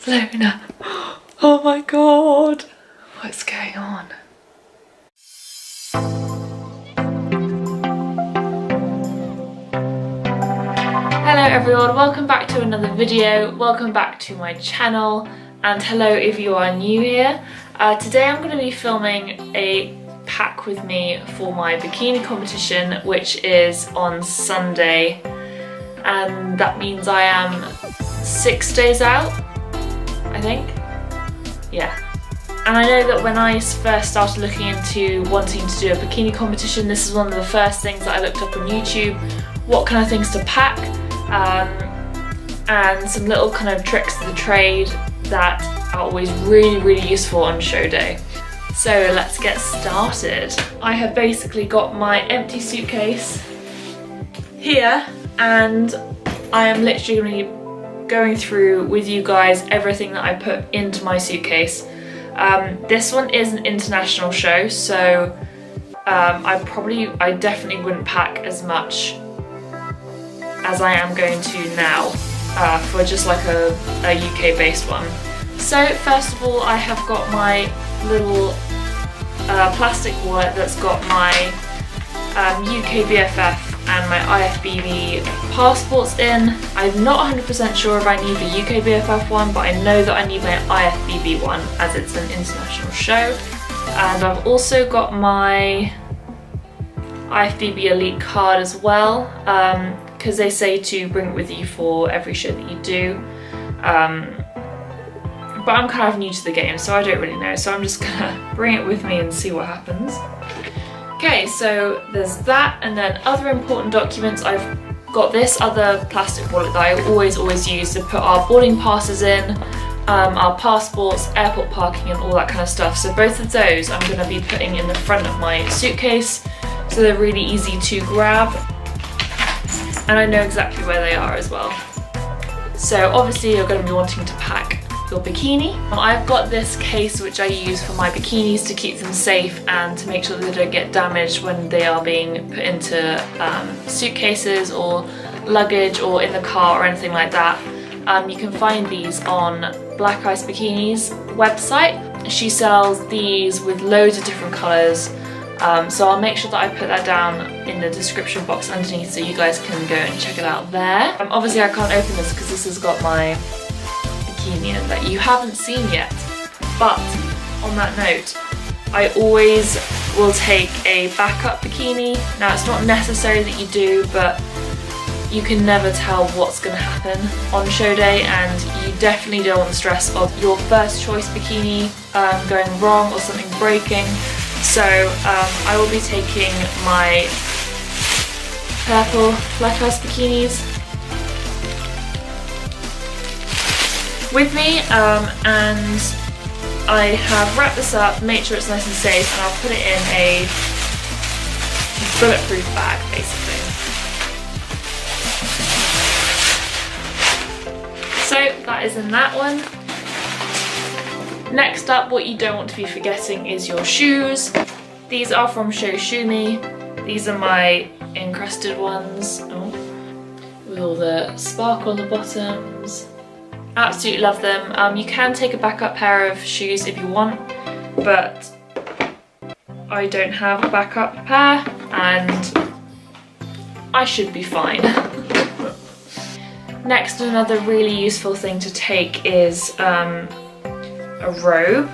Barcelona. Oh my god, what's going on? Hello everyone, welcome back to another video, welcome back to my channel, and hello if you are new here. Today I'm going to be filming a pack with me for my bikini competition, which is on Sunday, and that means I am 6 days out, I think. Yeah. And I know that when I first started looking into wanting to do a bikini competition, this is one of the first things that I looked up on YouTube, what kind of things to pack, and some little kind of tricks of the trade that are always really useful on show day. So let's get started. I have basically got my empty suitcase here, and I am literally going through with you guys everything that I put into my suitcase. This one is an international show, so I definitely wouldn't pack as much as I am going to now for just like a UK based one. So first of all, I have got my little plastic wallet that's got my UK BFF and my IFBB passports in. I'm not 100% sure if I need the UK BFF one, but I know that I need my IFBB one as it's an international show. And I've also got my IFBB Elite card as well, because they say to bring it with you for every show that you do. But I'm kind of new to the game, so I don't really know, so I'm just gonna bring it with me and see what happens. Okay, so there's that, and then other important documents. I've got this other plastic wallet that I always use to put our boarding passes in, our passports, airport parking and all that kind of stuff. So both of those I'm going to be putting in the front of my suitcase, so they're really easy to grab and I know exactly where they are as well. So obviously you're going to be wanting to pack your bikini. I've got this case which I use for my bikinis to keep them safe and to make sure that they don't get damaged when they are being put into suitcases or luggage or in the car or anything like that. You can find these on Black Ice Bikini's website. She sells these with loads of different colours, so I'll make sure that I put that down in the description box underneath so you guys can go and check it out there. Obviously I can't open this because this has got my bikini in that you haven't seen yet, but on that note, I always will take a backup bikini. Now it's not necessary that you do, but you can never tell what's going to happen on show day, and you definitely don't want the stress of your first choice bikini going wrong or something breaking. So I will be taking my purple Black Ice bikinis with me, and I have wrapped this up, made sure it's nice and safe, and I'll put it in a bulletproof bag basically. So that is in that one. Next up, what you don't want to be forgetting is your shoes. These are from Shoshumi. These are my encrusted ones, with all the sparkle on the bottoms. Absolutely love them. You can take a backup pair of shoes if you want, but I don't have a backup pair and I should be fine. Next, another really useful thing to take is a robe.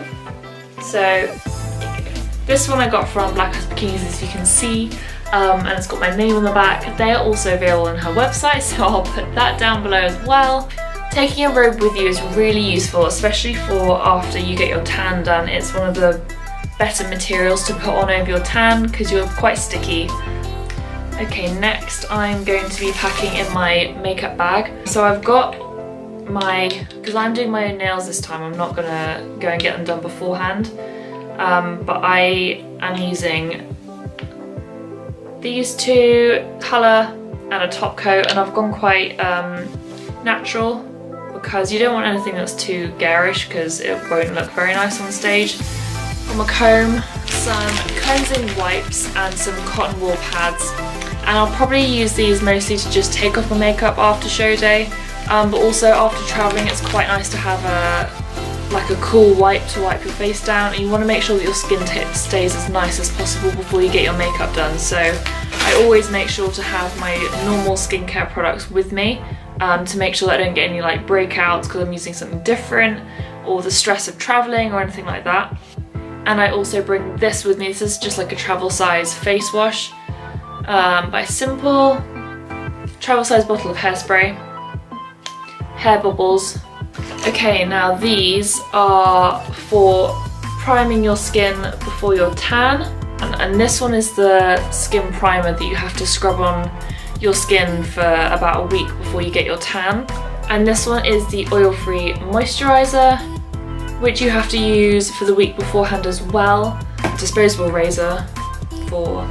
So this one I got from Black Ice Bikinis, as you can see, and it's got my name on the back. They are also available on her website, so I'll put that down below as well. Taking a robe with you is really useful, especially for after you get your tan done. It's one of the better materials to put on over your tan because you're quite sticky. Okay, next I'm going to be packing in my makeup bag. So I've got because I'm doing my own nails this time, I'm not gonna go and get them done beforehand, but I am using these two, colour and a top coat, and I've gone quite natural because you don't want anything that's too garish because it won't look very nice on stage. From a comb, some cleansing wipes and some cotton wool pads, and I'll probably use these mostly to just take off my makeup after show day. but also after traveling it's quite nice to have like a cool wipe to wipe your face down, and you want to make sure that your skin stays as nice as possible before you get your makeup done. So I always make sure to have my normal skincare products with me to make sure that I don't get any like breakouts because I'm using something different, or the stress of traveling or anything like that. And I also bring this with me. This is just like a travel size face wash by Simple. Travel size bottle of hairspray, hair bubbles. Okay, now these are for priming your skin before your tan, and this one is the skin primer that you have to scrub on your skin for about a week before you get your tan. And this one is the oil-free moisturiser, which you have to use for the week beforehand as well. Disposable razor for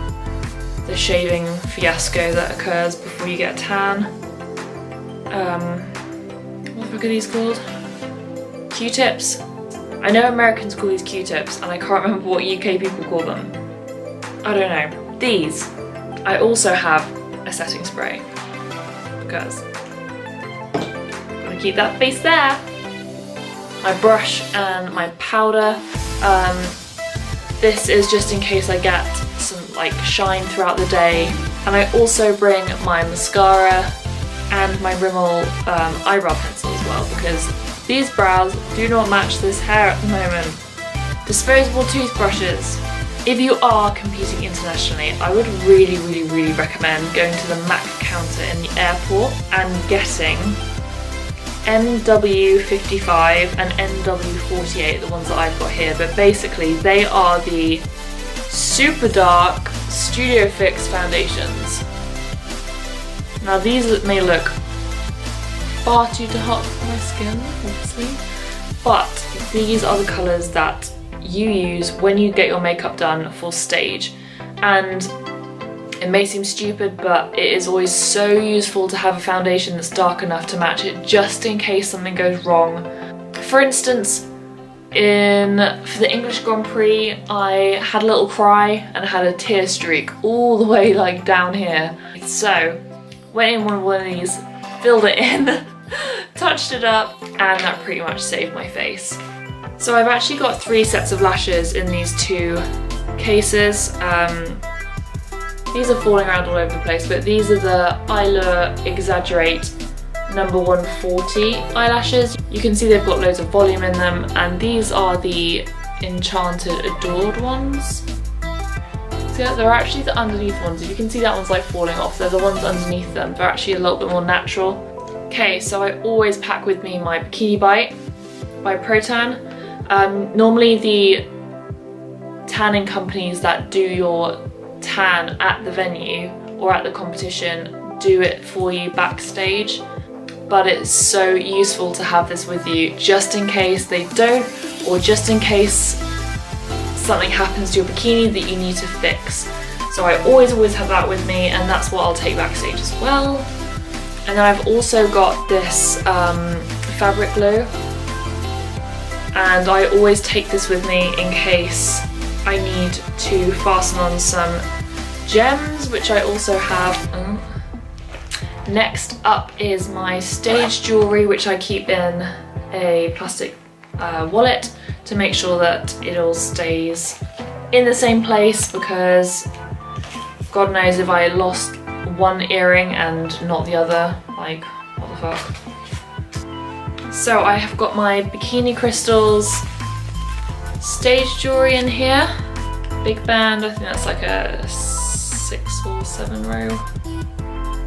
the shaving fiasco that occurs before you get a tan. What the fuck are these called? Q-tips. I know Americans call these Q-tips and I can't remember what UK people call them. I don't know. These. I also have a setting spray because I'm gonna keep that face there. My brush and my powder. This is just in case I get some like shine throughout the day. And I also bring my mascara and my Rimmel eyebrow pencil as well, because these brows do not match this hair at the moment. Disposable toothbrushes. If you are competing internationally, I would really recommend going to the Mac counter in the airport and getting NW55 and NW48, the ones that I've got here, but basically they are the super dark Studio Fix foundations. Now these may look far too hot for my skin, obviously, but these are the colours that you use when you get your makeup done for stage. And it may seem stupid, but it is always so useful to have a foundation that's dark enough to match it, just in case something goes wrong. For instance, for the English Grand Prix, I had a little cry and had a tear streak all the way like down here. So went in one of these, filled it in, touched it up, and that pretty much saved my face. So I've actually got 3 sets of lashes in these 2 cases. These are falling around all over the place, but these are the Eyelure Exaggerate number 140 eyelashes. You can see they've got loads of volume in them, and these are the Enchanted Adored ones. So they're actually the underneath ones. If you can see that one's like falling off, they're the ones underneath them. They're actually a little bit more natural. Okay, so I always pack with me my Bikini Bite by Protan. Normally the tanning companies that do your tan at the venue or at the competition do it for you backstage, but it's so useful to have this with you just in case they don't, or just in case something happens to your bikini that you need to fix. So I always have that with me, and that's what I'll take backstage as well. And then I've also got this fabric glue, and I always take this with me in case I need to fasten on some gems, which I also have. Next up is my stage jewellery, which I keep in a plastic wallet to make sure that it all stays in the same place, because God knows if I lost one earring and not the other, like, what the fuck. So I have got my bikini crystals stage jewellery in here. Big band, I think that's like a 6 or 7 row.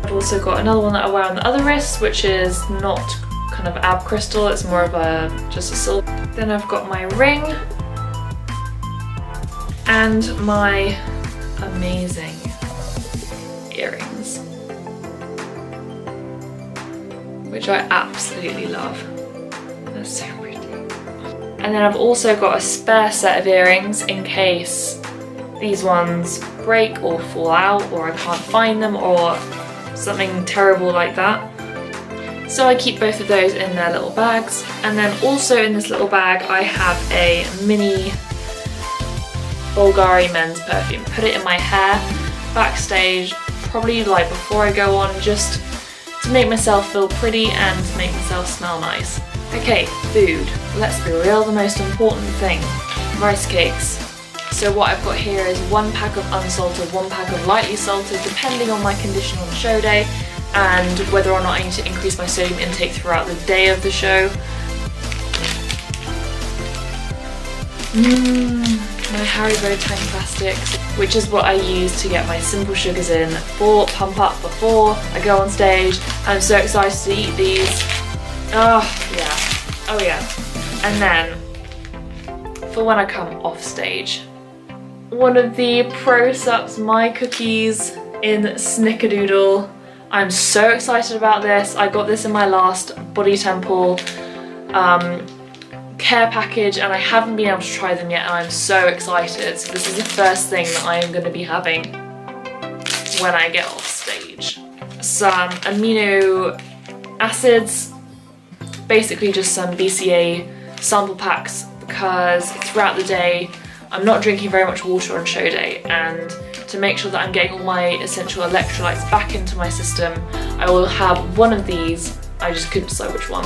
I've also got another one that I wear on the other wrist, which is not kind of ab crystal, it's more of just a silver. Then I've got my ring and my amazing earrings, which I absolutely love. They're so pretty. And then I've also got a spare set of earrings in case these ones break or fall out, or I can't find them, or something terrible like that. So I keep both of those in their little bags. And then also in this little bag I have a mini Bulgari men's perfume. Put it in my hair backstage, probably like before I go on, just to make myself feel pretty and to make myself smell nice. Okay, food. Let's be real, the most important thing. Rice cakes. So what I've got here is 1 pack of unsalted, 1 pack of lightly salted, depending on my condition on the show day and whether or not I need to increase my sodium intake throughout the day of the show. My HARIBO tank plastics, which is what I use to get my simple sugars in for Pump Up before I go on stage. I'm so excited to eat these. Oh yeah. And then, for when I come off stage, one of the Pro Sups My Cookies in Snickerdoodle. I'm so excited about this. I got this in my last Body Temple care package and I haven't been able to try them yet and I'm so excited. So this is the first thing that I am going to be having when I get off stage. Some amino acids, basically just some BCAA sample packs, because throughout the day I'm not drinking very much water on show day, and to make sure that I'm getting all my essential electrolytes back into my system, I will have one of these, I just couldn't decide which one,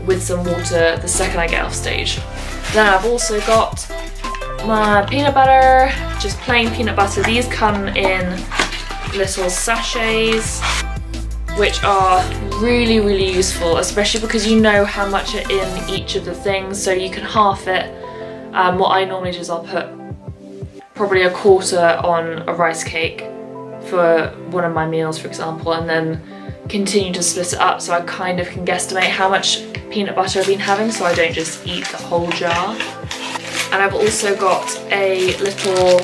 with some water the second I get off stage. Then I've also got my peanut butter, just plain peanut butter. These come in little sachets, which are really, really useful, especially because you know how much are in each of the things, so you can half it. What I normally do is I'll put probably a quarter on a rice cake for one of my meals, for example, and then continue to split it up so I kind of can guesstimate how much peanut butter I've been having so I don't just eat the whole jar. And I've also got a little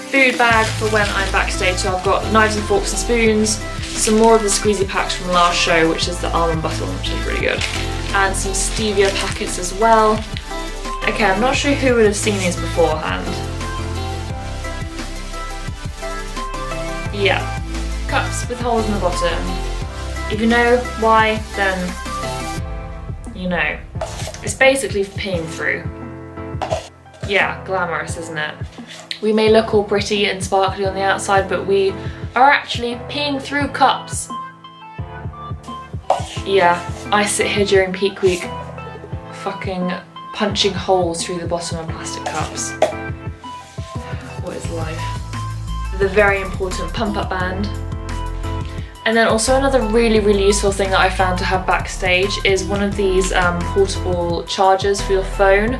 food bag for when I'm backstage, so I've got knives and forks and spoons, some more of the squeezy packs from the last show, which is the almond butter one, which is really good, and some stevia packets as well. Okay, I'm not sure who would have seen these beforehand. Yeah, cups with holes in the bottom. If you know why, then you know. It's basically for peeing through. Yeah, glamorous, isn't it? We may look all pretty and sparkly on the outside, but we are actually peeing through cups. Yeah, I sit here during peak week fucking punching holes through the bottom of plastic cups. What is life? The very important pump up band. And then also another really, really useful thing that I found to have backstage is one of these portable chargers for your phone.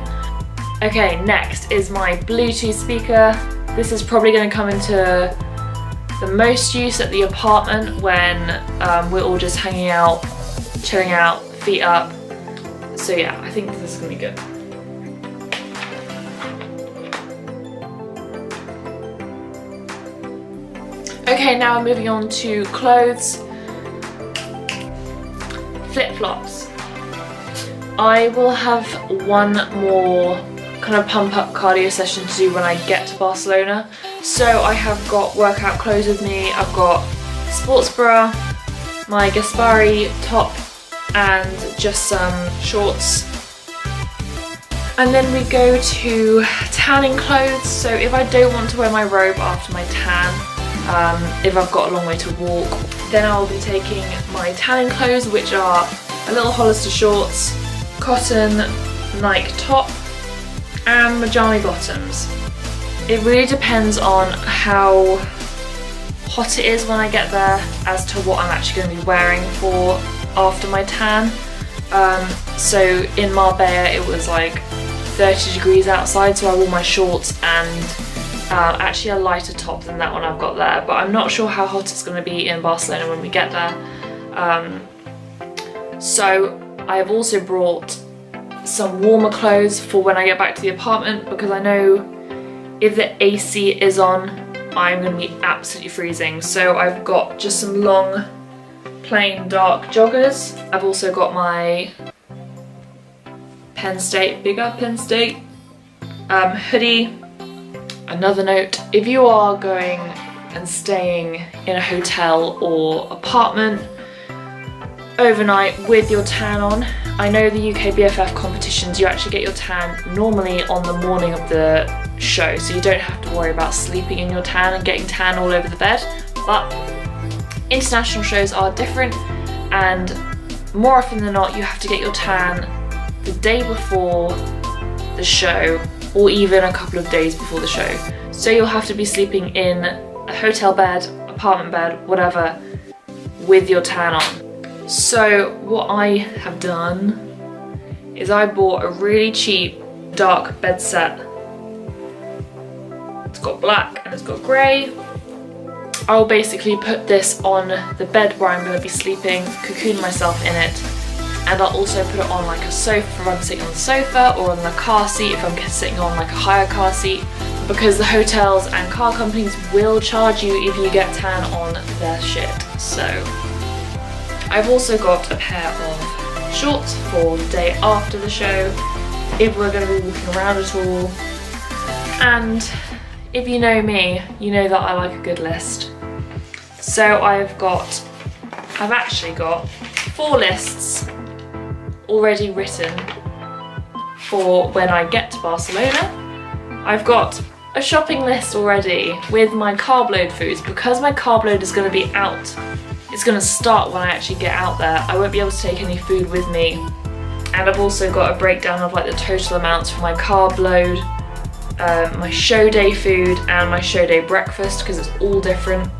Okay, next is my Bluetooth speaker. This is probably going to come into the most use at the apartment when we're all just hanging out, chilling out, feet up. So yeah, I think this is going to be good. Okay, now we're moving on to clothes. Flip-flops. I will have one more kind of pump up cardio session to do when I get to Barcelona. So I have got workout clothes with me. I've got sports bra, my Gaspari top, and just some shorts. And then we go to tanning clothes. So if I don't want to wear my robe after my tan, if I've got a long way to walk, then I'll be taking my tanning clothes, which are a little Hollister shorts, cotton Nike top, and Majami bottoms. It really depends on how hot it is when I get there as to what I'm actually going to be wearing for after my tan. So in Marbella it was like 30 degrees outside, so I wore my shorts and actually a lighter top than that one I've got there, but I'm not sure how hot it's going to be in Barcelona when we get there. So I've also brought some warmer clothes for when I get back to the apartment, because I know if the AC is on, I'm going to be absolutely freezing. So I've got just some long, plain dark joggers. I've also got my Penn State, big up Penn State, hoodie. Another note, if you are going and staying in a hotel or apartment overnight with your tan on, I know the UK BFF competitions, you actually get your tan normally on the morning of the show, so you don't have to worry about sleeping in your tan and getting tan all over the bed. But International shows are different, and more often than not you have to get your tan the day before the show, or even a couple of days before the show. So you'll have to be sleeping in a hotel bed, apartment bed, whatever, with your tan on. So what I have done is I bought a really cheap dark bed set. It's got black and it's got grey. I'll basically put this on the bed where I'm going to be sleeping, cocoon myself in it, and I'll also put it on like a sofa if I'm sitting on the sofa, or on the car seat if I'm sitting on like a higher car seat, because the hotels and car companies will charge you if you get tan on their shit. So I've also got a pair of shorts for the day after the show, if we're going to be walking around at all. And if you know me, you know that I like a good list. So I've actually got 4 lists already written for when I get to Barcelona. I've got a shopping list already with my carb load foods, because my carb load is going to be out. It's going to start when I actually get out there. I won't be able to take any food with me. And I've also got a breakdown of like the total amounts for my carb load, my show day food and my show day breakfast, because it's all different,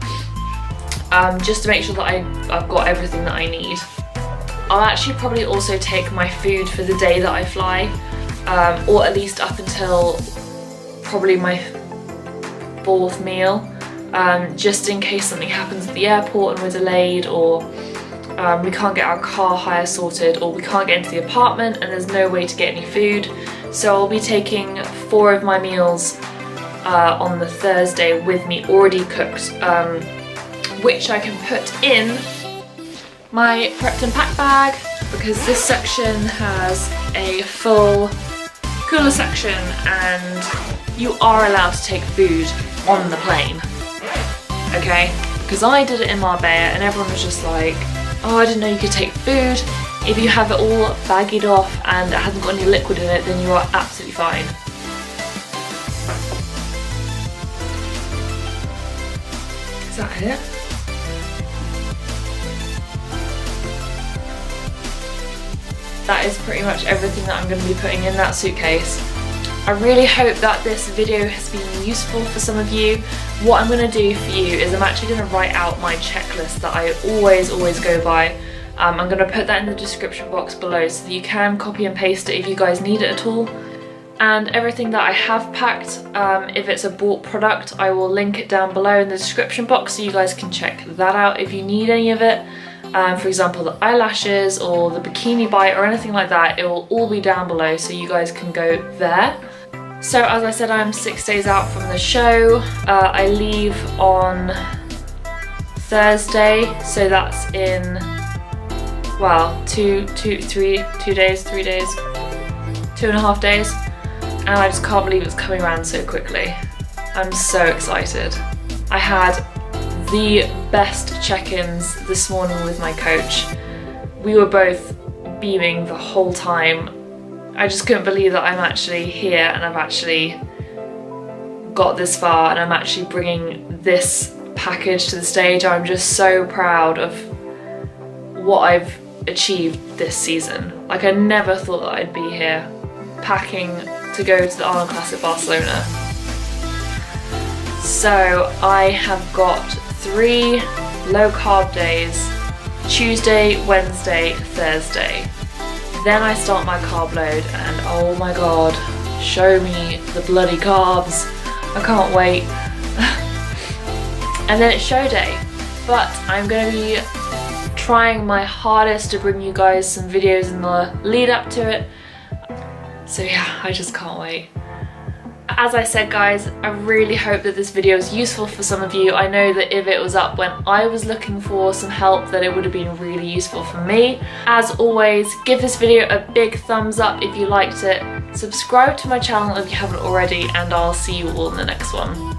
just to make sure that I've got everything that I need. I'll actually probably also take my food for the day that I fly, or at least up until probably my 4th meal, just in case something happens at the airport and we're delayed, or we can't get our car hire sorted, or we can't get into the apartment and there's no way to get any food. So I'll be taking 4 of my meals on the Thursday with me already cooked, which I can put in my prepped and packed bag, because this section has a full cooler section and you are allowed to take food on the plane, okay? Because I did it in Marbella and everyone was just like, oh, I didn't know you could take food. If you have it all baggied off and it hasn't got any liquid in it, then you are absolutely fine. Is that it? That is pretty much everything that I'm going to be putting in that suitcase. I really hope that this video has been useful for some of you. What I'm going to do for you is I'm actually going to write out my checklist that I always go by. I'm going to put that in the description box below so that you can copy and paste it if you guys need it at all. And everything that I have packed, if it's a bought product, I will link it down below in the description box so you guys can check that out if you need any of it. For example, the eyelashes or the bikini bite or anything like that, it will all be down below so you guys can go there. So as I said, I'm 6 days out from the show. I leave on Thursday, so that's in, well, 3 days, 2.5 days. And I just can't believe it's coming around so quickly. I'm so excited. I had the best check-ins this morning with my coach. We were both beaming the whole time. I just couldn't believe that I'm actually here and I've actually got this far and I'm actually bringing this package to the stage. I'm just so proud of what I've achieved this season. Like, I never thought that I'd be here packing to go to the Arnold Classic Barcelona. So I have got 3 low carb days, Tuesday, Wednesday, Thursday. Then I start my carb load and oh my god, show me the bloody carbs. I can't wait. And then it's show day. But I'm going to be trying my hardest to bring you guys some videos in the lead up to it. So yeah, I just can't wait. As I said guys, I really hope that this video is useful for some of you. I know that if it was up when I was looking for some help, that it would have been really useful for me. As always, give this video a big thumbs up if you liked it. Subscribe to my channel if you haven't already, and I'll see you all in the next one.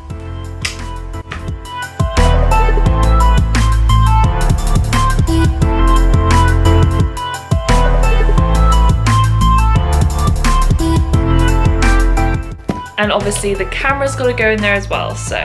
And obviously the camera's got to go in there as well, so